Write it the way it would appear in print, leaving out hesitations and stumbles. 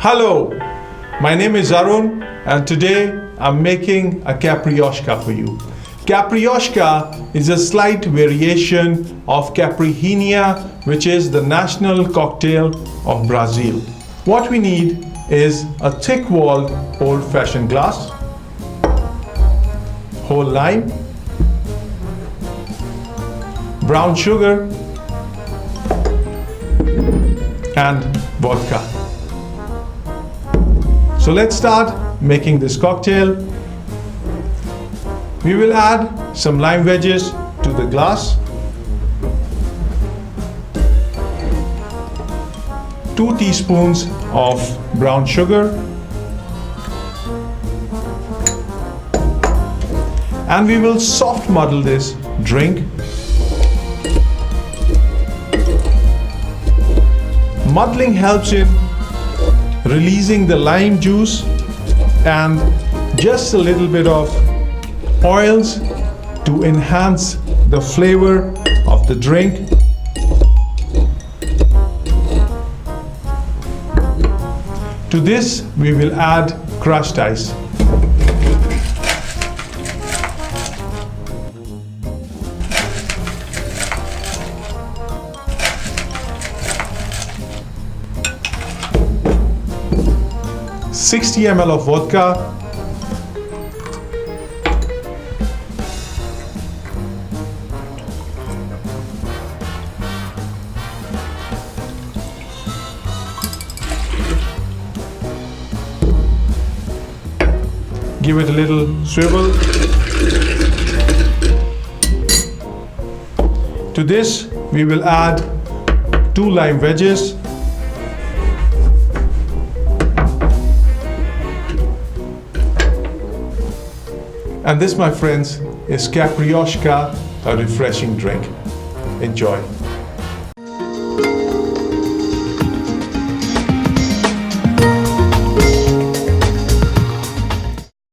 Hello, my name is Arun and today I'm making a Caipiroska for you. Caipiroska is a slight variation of Caipirinha, which is the national cocktail of Brazil. What we need is a thick-walled old-fashioned glass, whole lime, brown sugar and vodka. So let's start making this cocktail. We will add some lime wedges to the glass, 2 teaspoons of brown sugar, and we will soft muddle this drink. Muddling helps in releasing the lime juice and just a little bit of oils to enhance the flavor of the drink. To this we will add crushed ice. $60 ml of vodka, give it a little swivel. To this we will add 2 lime wedges, and this, my friends, is Caipiroska, a refreshing drink. Enjoy.